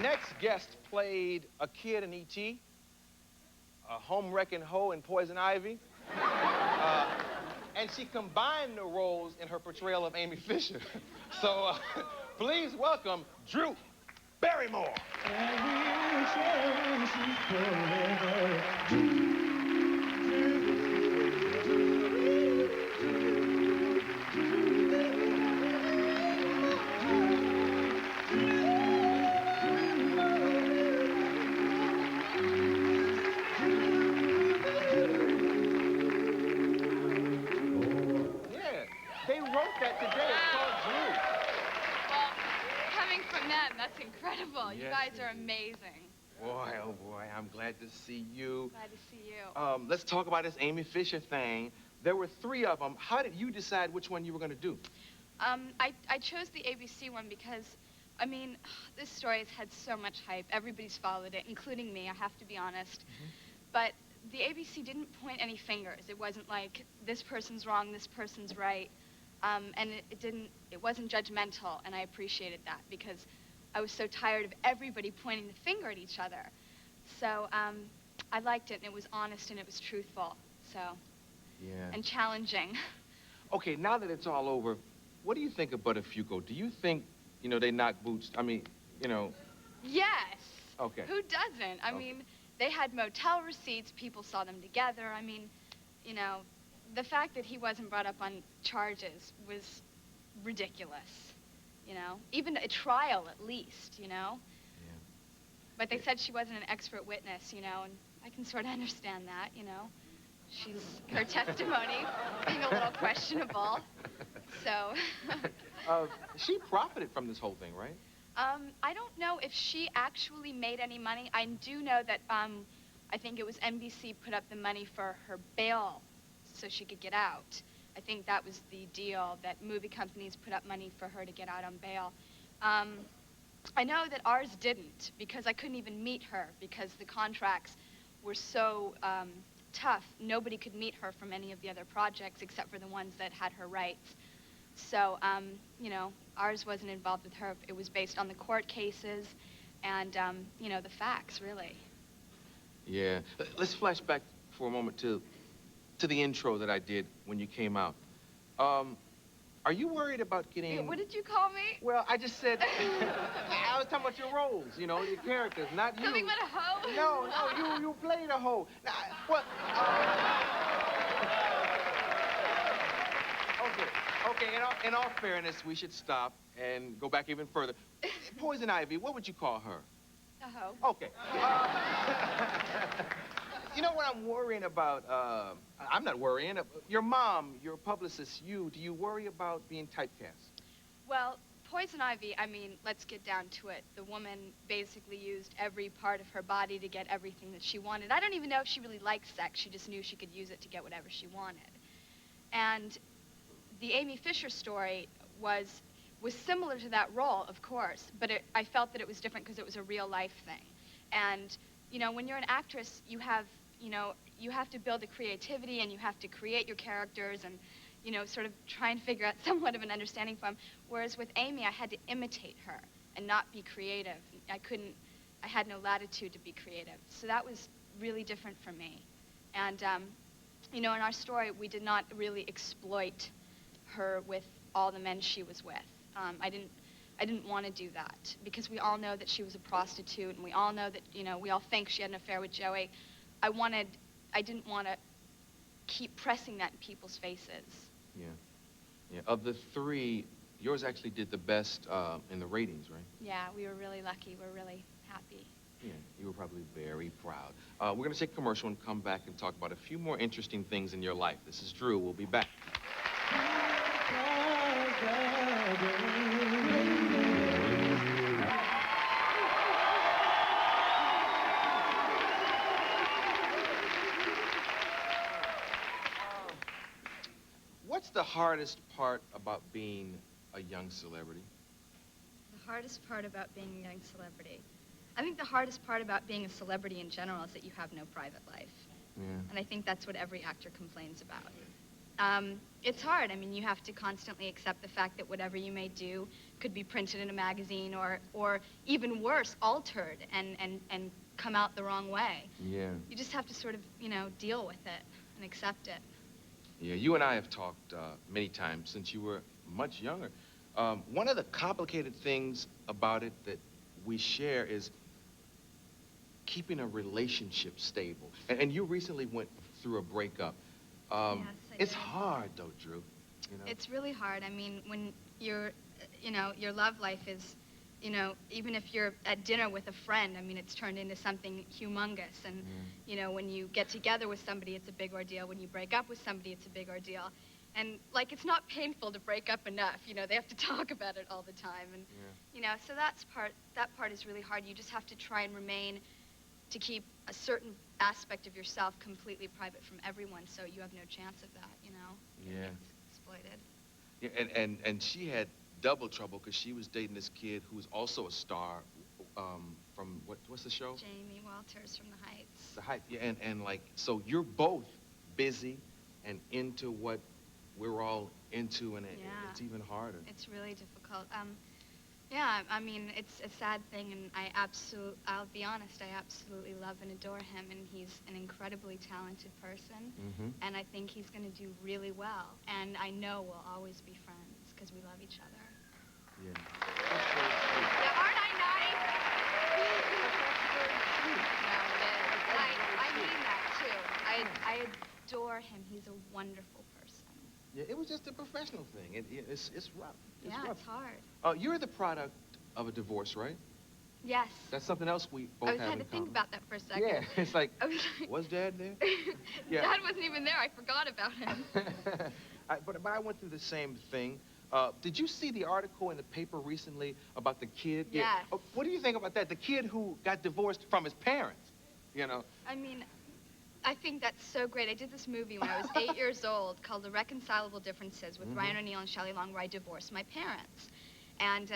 next guest played a kid in E.T., a home-wrecking hoe in Poison Ivy, and she combined the roles in her portrayal of Amy Fisher. So please welcome Drew Barrymore. They wrote that today. It's called Drew. Well, coming from them, that's incredible. Yes, you guys are amazing. Boy, oh boy, I'm glad to see you. Glad to see you. Let's talk about this Amy Fisher thing. There were 3 of them. How did you decide which one you were going to do? I chose the ABC one because, I mean, this story has had so much hype. Everybody's followed it, including me, I have to be honest. Mm-hmm. But the ABC didn't point any fingers. It wasn't like, this person's wrong, this person's right. And it wasn't judgmental, and I appreciated that because I was so tired of everybody pointing the finger at each other. So I liked it, and it was honest, and it was truthful, so. Yeah. And challenging. Okay, now that it's all over, what do you think of Butterfugo? Do you think, you know, they knock boots? I mean, you know. Yes. Okay. Who doesn't? I mean, they had motel receipts, people saw them together. I mean, you know, the fact that he wasn't brought up on charges was ridiculous, you know? Even a trial, at least, you know? Yeah. But they said she wasn't an expert witness, you know, and I can sort of understand that, you know? Her testimony being a little questionable, so. She profited from this whole thing, right? I don't know if she actually made any money. I do know that, I think it was NBC put up the money for her bail so she could get out. I think that was the deal, that movie companies put up money for her to get out on bail. I know that ours didn't, because I couldn't even meet her, because the contracts were so tough. Nobody could meet her from any of the other projects except for the ones that had her rights. So, you know, ours wasn't involved with her. It was based on the court cases and, you know, the facts, really. Yeah. Let's flash back for a moment to the intro that I did when you came out. Are you worried about getting... What did you call me? Well, I just said... I was talking about your roles, you know, your characters, not you. Nothing but a hoe? No, you played a hoe. Now, what... Okay, in all fairness, we should stop and go back even further. Poison Ivy, what would you call her? A hoe. Okay. You know what I'm worrying about? I'm not worrying. Your mom, your publicist, do you worry about being typecast? Well, Poison Ivy, I mean, let's get down to it. The woman basically used every part of her body to get everything that she wanted. I don't even know if she really liked sex. She just knew she could use it to get whatever she wanted. And the Amy Fisher story was similar to that role, of course, but I felt that it was different because it was a real-life thing. And, you know, when you're an actress, you have to build a creativity and you have to create your characters and, you know, sort of try and figure out somewhat of an understanding for them. Whereas with Amy, I had to imitate her and not be creative. I had no latitude to be creative. So that was really different for me. And, you know, in our story, we did not really exploit her with all the men she was with. I didn't want to do that because we all know that she was a prostitute and we all know that, you know, we all think she had an affair with Joey. I didn't want to keep pressing that in people's faces. Yeah. Of the 3, yours actually did the best in the ratings, right? Yeah, we were really lucky. We're really happy. Yeah, you were probably very proud. We're going to take a commercial and come back and talk about a few more interesting things in your life. This is Drew. We'll be back. What's the hardest part about being a young celebrity? The hardest part about being a young celebrity? I think the hardest part about being a celebrity in general is that you have no private life. Yeah. And I think that's what every actor complains about. It's hard. I mean, you have to constantly accept the fact that whatever you may do could be printed in a magazine or even worse, altered and come out the wrong way. Yeah. You just have to sort of, deal with it and accept it. Yeah, you and I have talked many times since you were much younger. One of the complicated things about it that we share is keeping a relationship stable. And you recently went through a breakup. Yes, I it's did. hard, though, Drew. It's really hard. I mean, when your love life is, even if you're at dinner with a friend, I mean, it's turned into something humongous. And, when you get together with somebody, it's a big ordeal. When you break up with somebody, it's a big ordeal. And, like, it's not painful to break up enough. They have to talk about it all the time. And, so that part is really hard. You just have to try and to keep a certain aspect of yourself completely private from everyone, so you have no chance of that, Yeah. Exploited. Yeah, and she had double trouble because she was dating this kid who was also a star from, what's the show? Jamie Walters from The Heights. The Heights. Yeah, and like, so you're both busy and into what we're all into, and it's even harder. It's really difficult. Yeah, I mean, it's a sad thing, and I'll be honest, I absolutely love and adore him, and he's an incredibly talented person, and I think he's going to do really well, and I know we'll always be friends, because we love each other. Yeah. Yeah, aren't I nice? No, it is. I mean that, too. I adore him. He's a wonderful person. Yeah, it was just a professional thing. It's rough. It's rough. It's hard. You're the product of a divorce, right? Yes. That's something else we both have in had to think about that for a second. Yeah, it's like, I was like, was Dad there? Yeah. Dad wasn't even there. I forgot about him. But I went through the same thing. Did you see the article in the paper recently about the kid? Yes. Yeah. What do you think about that? The kid who got divorced from his parents, I mean, I think that's so great. I did this movie when I was 8 years old called Irreconcilable Differences with Ryan O'Neal and Shelley Long, where I divorced my parents. And,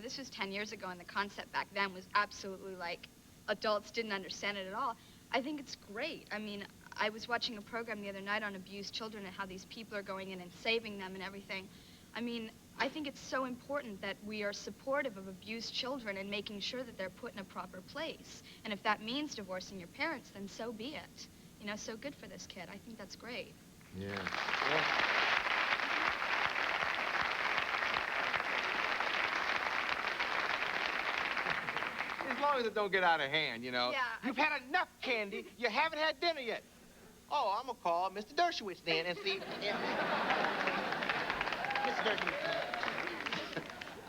this was 10 years ago, and the concept back then was absolutely like adults didn't understand it at all. I think it's great. I mean, I was watching a program the other night on abused children and how these people are going in and saving them and everything. I mean, I think it's so important that we are supportive of abused children and making sure that they're put in a proper place. And if that means divorcing your parents, then so be it. So good for this kid. I think that's great. Yeah. As long as it don't get out of hand, Yeah. You've had enough candy. You haven't had dinner yet. Oh, I'm going to call Mr. Dershowitz then and see if... Mr.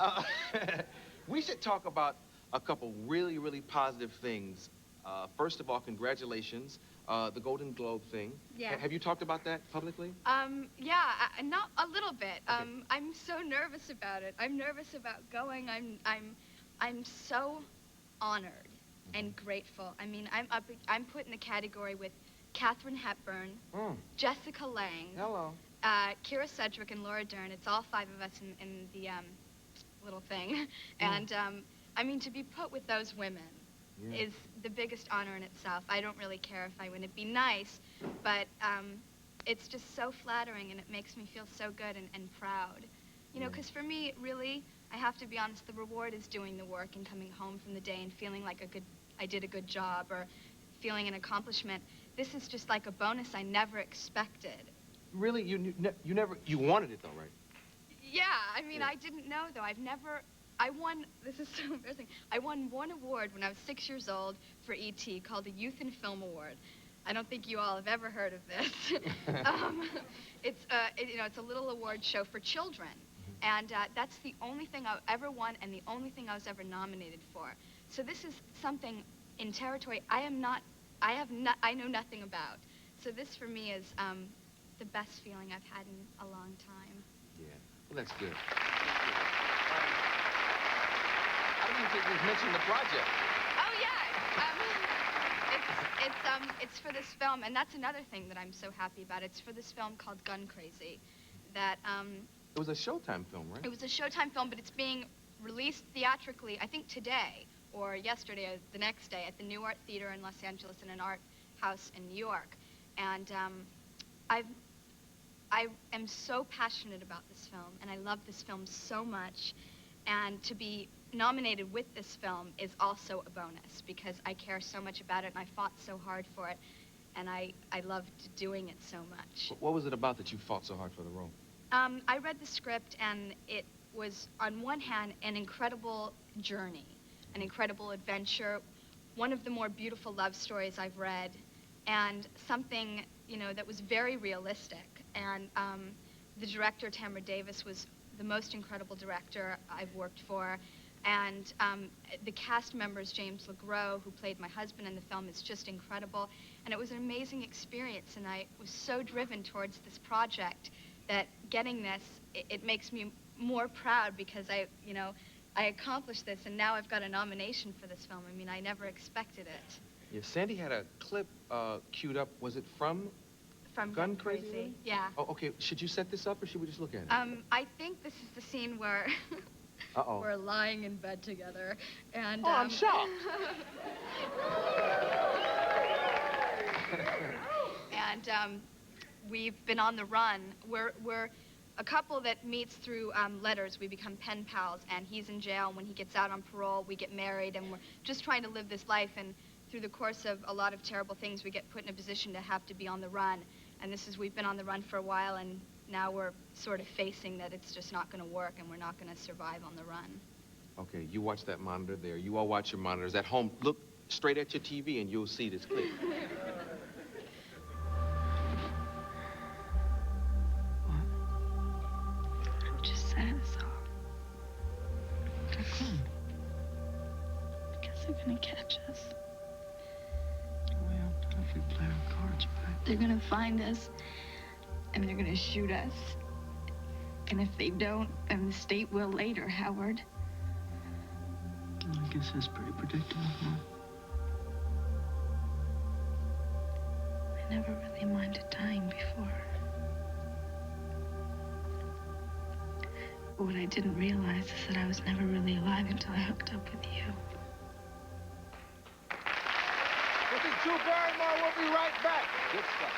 Dershowitz. We should talk about a couple really, really positive things. First of all, congratulations. The Golden Globe thing. Yeah. Have you talked about that publicly? Yeah, not a little bit. Okay. I'm so nervous about it. I'm nervous about going. I'm so honored and grateful. I mean, I'm put in a category with Katharine Hepburn, Jessica Lange, Hello. Kira Sedgwick, and Laura Dern. It's all five of us in the little thing. And, I mean, to be put with those women is the biggest honor in itself. I don't really care if I win. It'd be nice, but it's just so flattering, and it makes me feel so good and proud. Because for me, really, I have to be honest, the reward is doing the work and coming home from the day and feeling like I did a good job, or feeling an accomplishment. This is just like a bonus I never expected. Really? You wanted it, though, right? Yeah, I mean, I didn't know, though. I won, this is so embarrassing, I won one award when I was 6 years old for E.T. called the Youth in Film Award. I don't think you all have ever heard of this. It's a little award show for children. And that's the only thing I've ever won and the only thing I was ever nominated for. So this is something in territory I know nothing about. So this for me is the best feeling I've had in a long time. Yeah, well, that's good. I don't think we've mentioned the project. Oh, yeah. It's for this film, and that's another thing that I'm so happy about. It's for this film called Gun Crazy. That, It was a Showtime film, right? It was a Showtime film, but it's being released theatrically, I think today, or yesterday, or the next day, at the New Art Theater in Los Angeles and an art house in New York. And I am so passionate about this film, and I love this film so much. And to be nominated with this film is also a bonus because I care so much about it and I fought so hard for it and I loved doing it so much. What was it about that you fought so hard for the role? I read the script and it was, on one hand, an incredible journey, an incredible adventure, one of the more beautiful love stories I've read, and something, you know, that was very realistic. And the director, Tamara Davis, was the most incredible director I've worked for. And the cast members, James LeGros, who played my husband in the film, is just incredible. And it was an amazing experience, and I was so driven towards this project that getting this, it makes me more proud because I accomplished this, and now I've got a nomination for this film. I mean, I never expected it. Yeah, Sandy had a clip queued up. Was it from Gun Crazy? Yeah. Oh, okay. Should you set this up, or should we just look at it? I think this is the scene where we're lying in bed together, and I'm shocked. And we've been on the run. We're a couple that meets through letters. We become pen pals, and he's in jail. And when he gets out on parole, we get married, and we're just trying to live this life. And through the course of a lot of terrible things, we get put in a position to have to be on the run. And we've been on the run for a while, and now we're sort of facing that it's just not going to work, and we're not going to survive on the run. Okay, you watch that monitor there. You all watch your monitors at home. Look straight at your TV, and you'll see this clip. Just set us off. Because they're gonna catch us. Well, if we play our cards right. They're gonna find us, and they're gonna shoot us. And if they don't, then the state will later, Howard. I guess that's pretty predictable, huh? I never really minded dying before. But what I didn't realize is that I was never really alive until I hooked up with you. This is Drew Barrymore. We'll be right back. Good stuff.